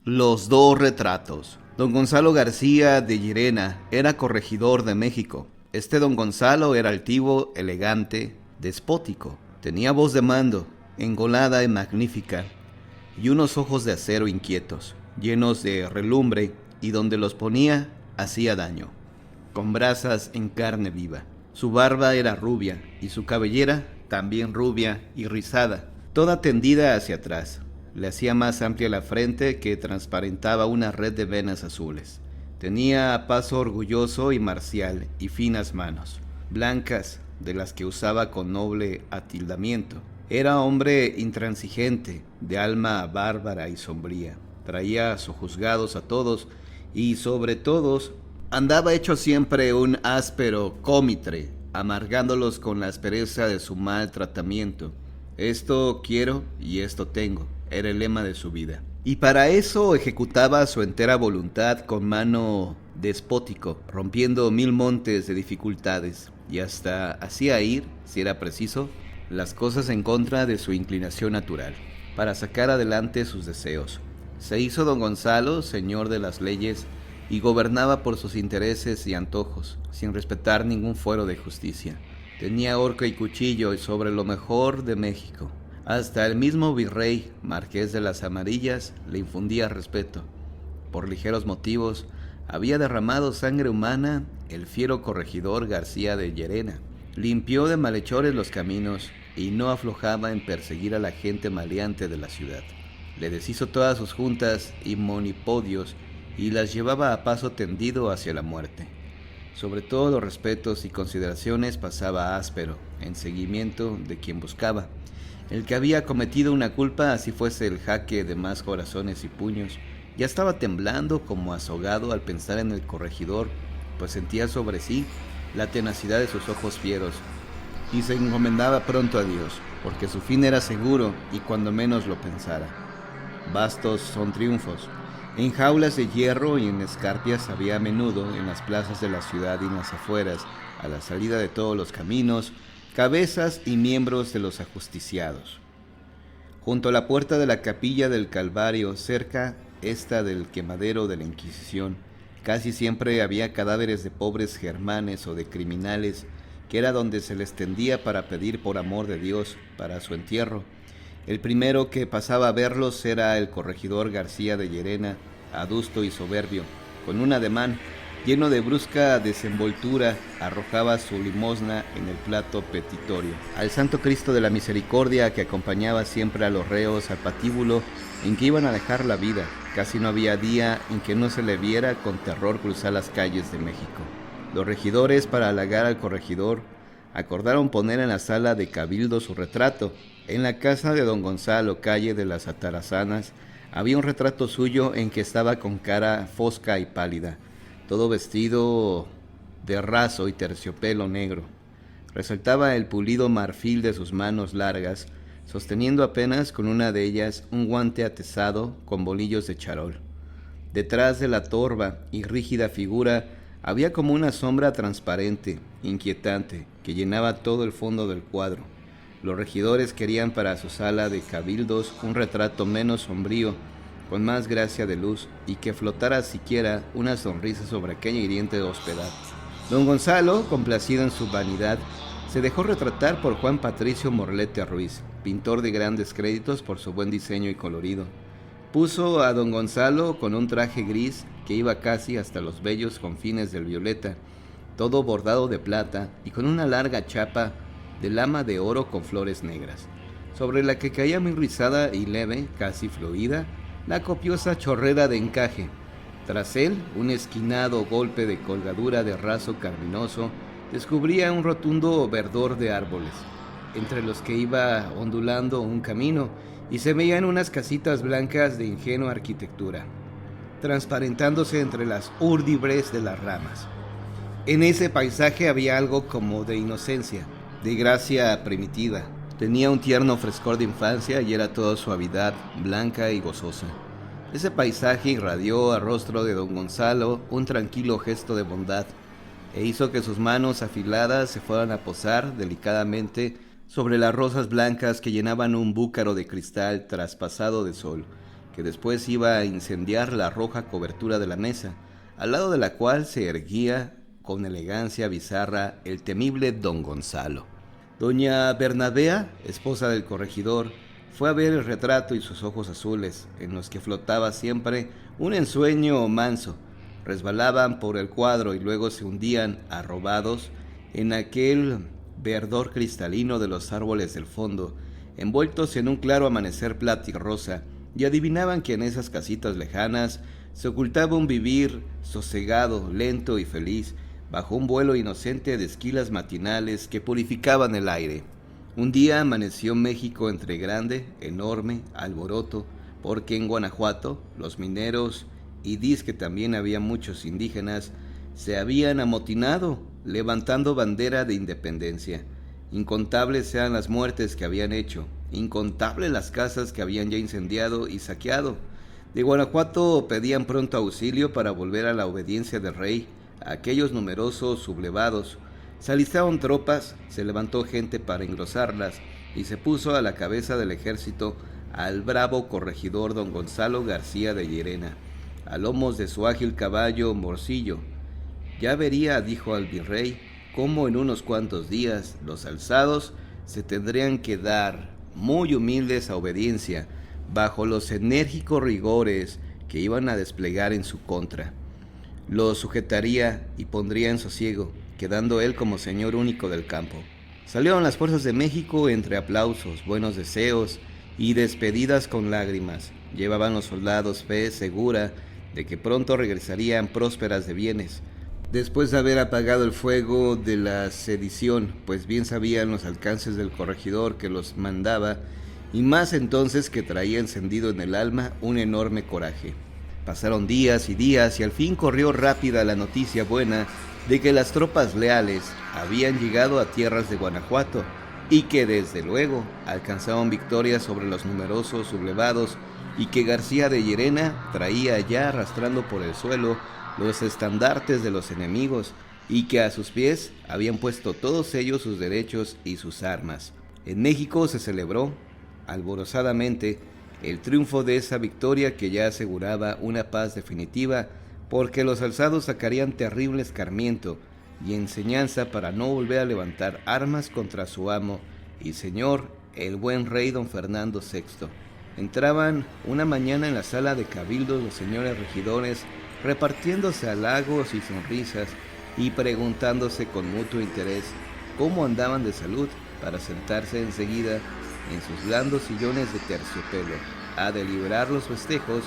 Los dos retratos. Don Gonzalo García de Llerena era corregidor de México. Este don Gonzalo era altivo, elegante, despótico. Tenía voz de mando, engolada y magnífica, y unos ojos de acero inquietos, llenos de relumbre, y donde los ponía hacía daño, con brasas en carne viva. Su barba era rubia, y su cabellera también rubia y rizada, toda tendida hacia atrás. Le hacía más amplia la frente que transparentaba una red de venas azules. Tenía paso orgulloso y marcial y finas manos, blancas, de las que usaba con noble atildamiento. Era hombre intransigente, de alma bárbara y sombría. Traía sojuzgados a todos y sobre todos andaba hecho siempre un áspero cómitre, amargándolos con la aspereza de su mal tratamiento. Esto quiero y esto tengo, era el lema de su vida. Y para eso ejecutaba su entera voluntad con mano despótico, rompiendo mil montes de dificultades, y hasta hacía ir, si era preciso, las cosas en contra de su inclinación natural, para sacar adelante sus deseos. Se hizo don Gonzalo señor de las leyes y gobernaba por sus intereses y antojos, sin respetar ningún fuero de justicia. Tenía horca y cuchillo y sobre lo mejor de México. Hasta el mismo virrey, marqués de las Amarillas, le infundía respeto. Por ligeros motivos, había derramado sangre humana el fiero corregidor García de Llerena. Limpió de malhechores los caminos y no aflojaba en perseguir a la gente maleante de la ciudad. Le deshizo todas sus juntas y monipodios y las llevaba a paso tendido hacia la muerte. Sobre todos los respetos y consideraciones pasaba áspero, en seguimiento de quien buscaba. El que había cometido una culpa, así fuese el jaque de más corazones y puños, ya estaba temblando como azogado al pensar en el corregidor, pues sentía sobre sí la tenacidad de sus ojos fieros, y se encomendaba pronto a Dios, porque su fin era seguro y cuando menos lo pensara. Vastos son triunfos. En jaulas de hierro y en escarpias había a menudo, en las plazas de la ciudad y en las afueras, a la salida de todos los caminos, cabezas y miembros de los ajusticiados. Junto a la puerta de la capilla del Calvario, cerca esta del quemadero de la Inquisición, casi siempre había cadáveres de pobres germanes o de criminales, que era donde se les tendía para pedir por amor de Dios para su entierro. El primero que pasaba a verlos era el corregidor García de Llerena, adusto y soberbio. Con un ademán lleno de brusca desenvoltura, arrojaba su limosna en el plato petitorio. Al Santo Cristo de la Misericordia, que acompañaba siempre a los reos al patíbulo en que iban a dejar la vida, casi no había día en que no se le viera con terror cruzar las calles de México. Los regidores, para halagar al corregidor, acordaron poner en la sala de cabildo su retrato. En la casa de don Gonzalo, calle de las Atarazanas, había un retrato suyo en que estaba con cara fosca y pálida, todo vestido de raso y terciopelo negro. Resaltaba el pulido marfil de sus manos largas, sosteniendo apenas con una de ellas un guante atezado con bolillos de charol. Detrás de la torva y rígida figura había como una sombra transparente, inquietante, que llenaba todo el fondo del cuadro. Los regidores querían para su sala de cabildos un retrato menos sombrío, con más gracia de luz, y que flotara siquiera una sonrisa sobre aquella hiriente hospedad. Don Gonzalo, complacido en su vanidad, se dejó retratar por Juan Patricio Morlete Ruiz, pintor de grandes créditos por su buen diseño y colorido. Puso a don Gonzalo con un traje gris que iba casi hasta los bellos confines del violeta, todo bordado de plata y con una larga chapa de lama de oro con flores negras, sobre la que caía muy rizada y leve, casi fluida, la copiosa chorrera de encaje. Tras él, un esquinado golpe de colgadura de raso carminoso descubría un rotundo verdor de árboles, entre los que iba ondulando un camino, y se veían unas casitas blancas de ingenua arquitectura, transparentándose entre las úrdibres de las ramas. En ese paisaje había algo como de inocencia, de gracia primitiva. Tenía un tierno frescor de infancia y era toda suavidad, blanca y gozosa. Ese paisaje irradió al rostro de don Gonzalo un tranquilo gesto de bondad, e hizo que sus manos afiladas se fueran a posar delicadamente sobre las rosas blancas que llenaban un búcaro de cristal traspasado de sol, que después iba a incendiar la roja cobertura de la mesa, al lado de la cual se erguía con elegancia bizarra el temible don Gonzalo. Doña Bernabea, esposa del corregidor, fue a ver el retrato y sus ojos azules, en los que flotaba siempre un ensueño manso, resbalaban por el cuadro y luego se hundían, arrobados, en aquel verdor cristalino de los árboles del fondo, envueltos en un claro amanecer rosa, y adivinaban que en esas casitas lejanas se ocultaba un vivir sosegado, lento y feliz, bajo un vuelo inocente de esquilas matinales que purificaban el aire. Un día amaneció México entre grande, enorme alboroto, porque en Guanajuato los mineros, y que también había muchos indígenas, se habían amotinado, levantando bandera de independencia. Incontables eran las muertes que habían hecho, incontables las casas que habían ya incendiado y saqueado. De Guanajuato pedían pronto auxilio para volver a la obediencia del rey, a aquellos numerosos sublevados. Se alistaron tropas, se levantó gente para engrosarlas, y se puso a la cabeza del ejército al bravo corregidor don Gonzalo García de Llerena, a lomos de su ágil caballo Morcillo. Ya vería, dijo al virrey, cómo en unos cuantos días los alzados se tendrían que dar muy humildes a obediencia, bajo los enérgicos rigores que iban a desplegar en su contra. Los sujetaría y pondría en sosiego, quedando él como señor único del campo. Salieron las fuerzas de México entre aplausos, buenos deseos y despedidas con lágrimas. Llevaban los soldados fe segura de que pronto regresarían prósperas de bienes, después de haber apagado el fuego de la sedición, pues bien sabían los alcances del corregidor que los mandaba, y más entonces que traía encendido en el alma un enorme coraje. Pasaron días y al fin corrió rápida la noticia buena de que las tropas leales habían llegado a tierras de Guanajuato y que desde luego alcanzaban victorias sobre los numerosos sublevados, y que García de Llerena traía ya arrastrando por el suelo los estandartes de los enemigos, y que a sus pies habían puesto todos ellos sus derechos y sus armas. En México se celebró alborozadamente el triunfo de esa victoria que ya aseguraba una paz definitiva, porque los alzados sacarían terrible escarmiento y enseñanza para no volver a levantar armas contra su amo y señor, el buen rey don Fernando VI. Entraban una mañana en la sala de cabildos los señores regidores, repartiéndose halagos y sonrisas y preguntándose con mutuo interés cómo andaban de salud, para sentarse enseguida en sus blandos sillones de terciopelo a deliberar los festejos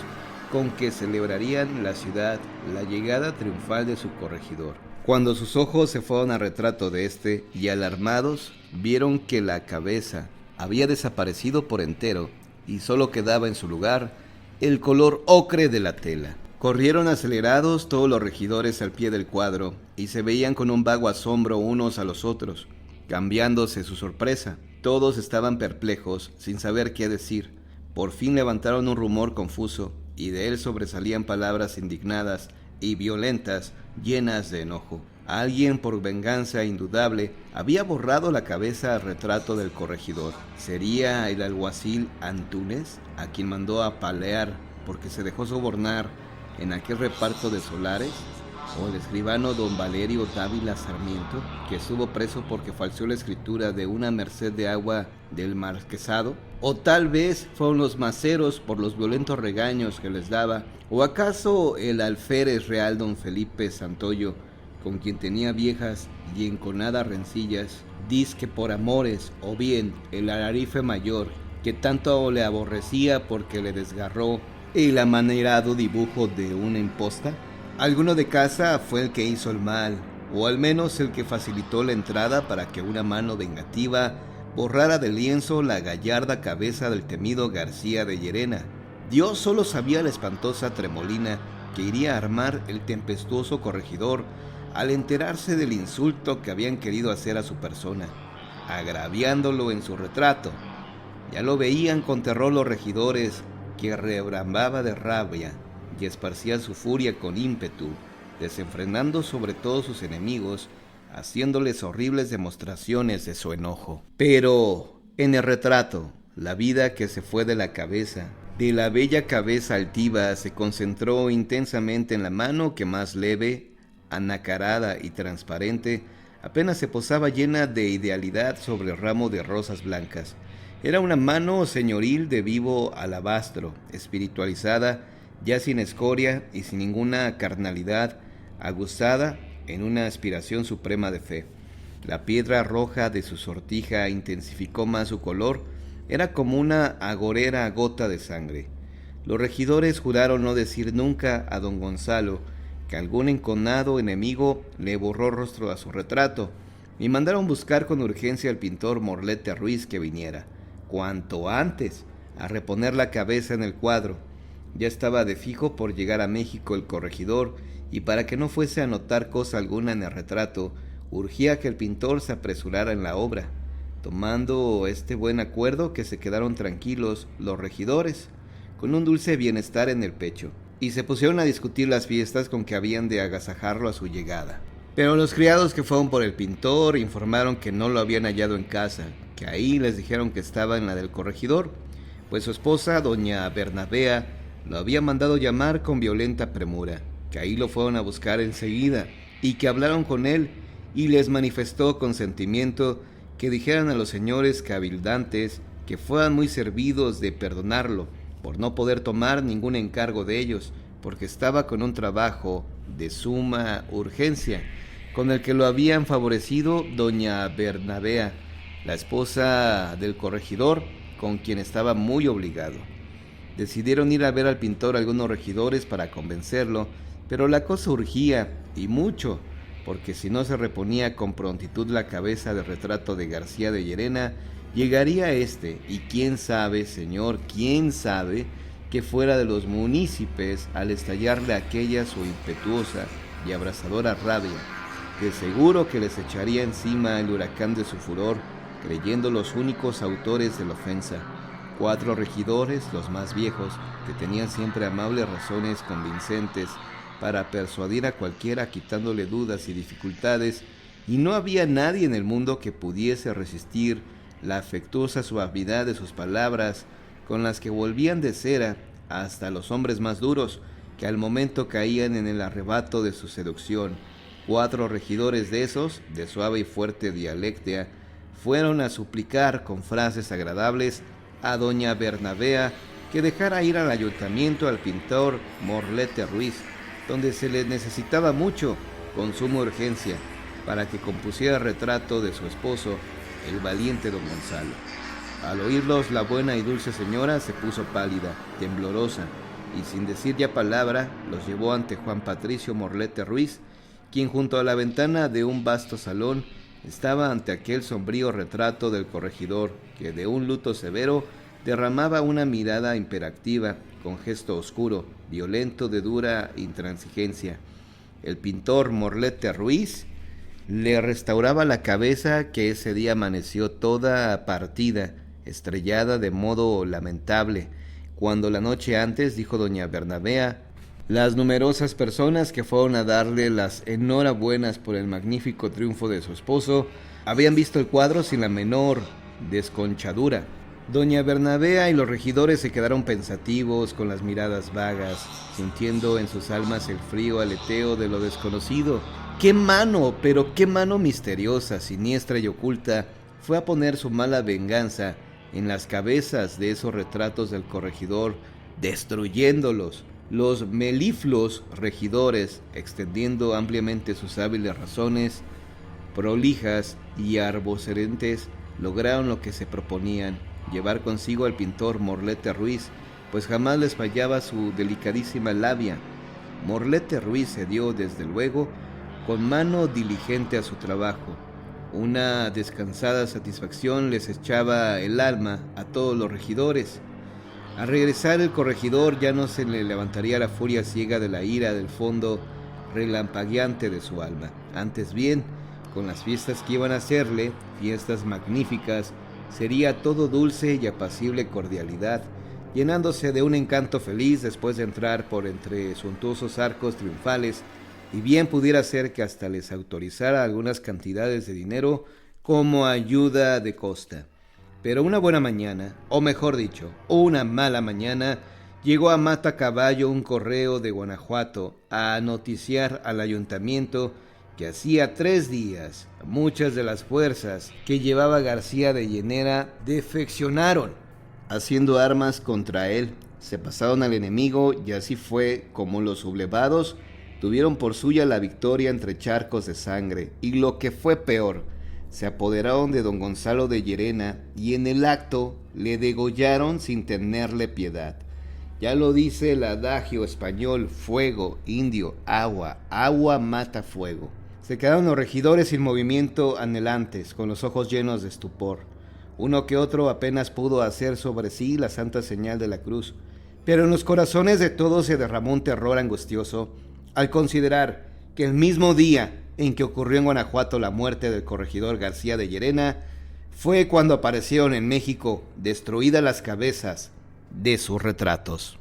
con que celebrarían la ciudad la llegada triunfal de su corregidor. Cuando sus ojos se fueron al retrato de este, y alarmados vieron que la cabeza había desaparecido por entero y solo quedaba en su lugar el color ocre de la tela. Corrieron acelerados todos los regidores al pie del cuadro y se veían con un vago asombro unos a los otros, cambiándose su sorpresa. Todos estaban perplejos, sin saber qué decir. Por fin levantaron un rumor confuso, y de él sobresalían palabras indignadas y violentas, llenas de enojo. Alguien, por venganza indudable, había borrado la cabeza al retrato del corregidor. ¿Sería el alguacil Antúnez, a quien mandó apalear porque se dejó sobornar en aquel reparto de solares? ¿O el escribano don Valerio Dávila Sarmiento, que estuvo preso porque falseó la escritura de una merced de agua del marquesado? ¿O tal vez fueron los maceros por los violentos regaños que les daba? ¿O acaso el alférez real don Felipe Santoyo, con quien tenía viejas y enconadas rencillas, dizque por amores? ¿O bien el alarife mayor, que tanto le aborrecía porque le desgarró el amanerado dibujo de una imposta? Alguno de casa fue el que hizo el mal, o al menos el que facilitó la entrada para que una mano vengativa borrara del lienzo la gallarda cabeza del temido García de Llerena. Dios solo sabía la espantosa tremolina que iría a armar el tempestuoso corregidor al enterarse del insulto que habían querido hacer a su persona, agraviándolo en su retrato. Ya lo veían con terror los regidores, que rebrambaba de rabia y esparcía su furia con ímpetu, desenfrenando sobre todos sus enemigos, haciéndoles horribles demostraciones de su enojo. Pero en el retrato, la vida que se fue de la cabeza de la bella cabeza altiva se concentró intensamente en la mano que más leve, anacarada y transparente, apenas se posaba llena de idealidad sobre el ramo de rosas blancas. Era una mano señoril de vivo alabastro, espiritualizada, ya sin escoria y sin ninguna carnalidad, aguzada en una aspiración suprema de fe. La piedra roja de su sortija intensificó más su color, era como una agorera gota de sangre. Los regidores juraron no decir nunca a don Gonzalo que algún enconado enemigo le borró rostro a su retrato, y mandaron buscar con urgencia al pintor Morlete Ruiz que viniera, cuanto antes, a reponer la cabeza en el cuadro. Ya estaba de fijo por llegar a México el corregidor, y para que no fuese a notar cosa alguna en el retrato, urgía que el pintor se apresurara en la obra. Tomando este buen acuerdo, que se quedaron tranquilos los regidores, con un dulce bienestar en el pecho, y se pusieron a discutir las fiestas con que habían de agasajarlo a su llegada. Pero los criados que fueron por el pintor informaron que no lo habían hallado en casa, que ahí les dijeron que estaba en la del corregidor, pues su esposa, doña Bernabea, lo había mandado llamar con violenta premura, que ahí lo fueron a buscar enseguida, y que hablaron con él, y les manifestó con sentimiento que dijeran a los señores cabildantes que fueran muy servidos de perdonarlo, por no poder tomar ningún encargo de ellos, porque estaba con un trabajo de suma urgencia, con el que lo habían favorecido doña Bernabea, la esposa del corregidor, con quien estaba muy obligado. Decidieron ir a ver al pintor algunos regidores para convencerlo, pero la cosa urgía, y mucho, porque si no se reponía con prontitud la cabeza del retrato de García de Llerena, llegaría éste, y quién sabe, señor, quién sabe, que fuera de los munícipes al estallarle aquella su impetuosa y abrasadora rabia, que seguro que les echaría encima el huracán de su furor, creyendo los únicos autores de la ofensa. 4 regidores, los más viejos, que tenían siempre amables razones convincentes para persuadir a cualquiera quitándole dudas y dificultades, y no había nadie en el mundo que pudiese resistir la afectuosa suavidad de sus palabras, con las que volvían de cera hasta los hombres más duros, que al momento caían en el arrebato de su seducción. 4 regidores de esos, de suave y fuerte dialectia, fueron a suplicar con frases agradables a doña Bernabea que dejara ir al ayuntamiento al pintor Morlete Ruiz, donde se le necesitaba mucho, con suma urgencia, para que compusiera retrato de su esposo, el valiente don Gonzalo. Al oírlos, la buena y dulce señora se puso pálida, temblorosa, y sin decir ya palabra, los llevó ante Juan Patricio Morlete Ruiz, quien junto a la ventana de un vasto salón estaba ante aquel sombrío retrato del corregidor, que de un luto severo derramaba una mirada imperativa, con gesto oscuro, violento, de dura intransigencia. El pintor Morlete Ruiz le restauraba la cabeza, que ese día amaneció toda partida, estrellada de modo lamentable, cuando la noche antes, dijo doña Bernabea, las numerosas personas que fueron a darle las enhorabuenas por el magnífico triunfo de su esposo habían visto el cuadro sin la menor desconchadura. Doña Bernabea y los regidores se quedaron pensativos, con las miradas vagas, sintiendo en sus almas el frío aleteo de lo desconocido. ¡Qué mano, pero qué mano misteriosa, siniestra y oculta fue a poner su mala venganza en las cabezas de esos retratos del corregidor, destruyéndolos! Los melifluos regidores, extendiendo ampliamente sus hábiles razones, prolijas y arbocerentes, lograron lo que se proponían, llevar consigo al pintor Morlete Ruiz, pues jamás les fallaba su delicadísima labia. Morlete Ruiz se dio, desde luego, con mano diligente a su trabajo. Una descansada satisfacción les echaba el alma a todos los regidores. Al regresar el corregidor ya no se le levantaría la furia ciega de la ira del fondo relampagueante de su alma. Antes bien, con las fiestas que iban a hacerle, fiestas magníficas, sería todo dulce y apacible cordialidad, llenándose de un encanto feliz después de entrar por entre suntuosos arcos triunfales, y bien pudiera ser que hasta les autorizara algunas cantidades de dinero como ayuda de costa. Pero una buena mañana, o mejor dicho, una mala mañana, llegó a Matacaballo un correo de Guanajuato a noticiar al ayuntamiento que hacía 3 días muchas de las fuerzas que llevaba García de Llanera defeccionaron, haciendo armas contra él. Se pasaron al enemigo y así fue como los sublevados tuvieron por suya la victoria entre charcos de sangre, y lo que fue peor, se apoderaron de don Gonzalo de Llerena y en el acto le degollaron sin tenerle piedad. Ya lo dice el adagio español: fuego, indio, agua, agua mata fuego. Se quedaron los regidores sin movimiento, anhelantes, con los ojos llenos de estupor. Uno que otro apenas pudo hacer sobre sí la santa señal de la cruz, pero en los corazones de todos se derramó un terror angustioso al considerar que el mismo día en que ocurrió en Guanajuato la muerte del corregidor García de Llerena fue cuando aparecieron en México destruidas las cabezas de sus retratos.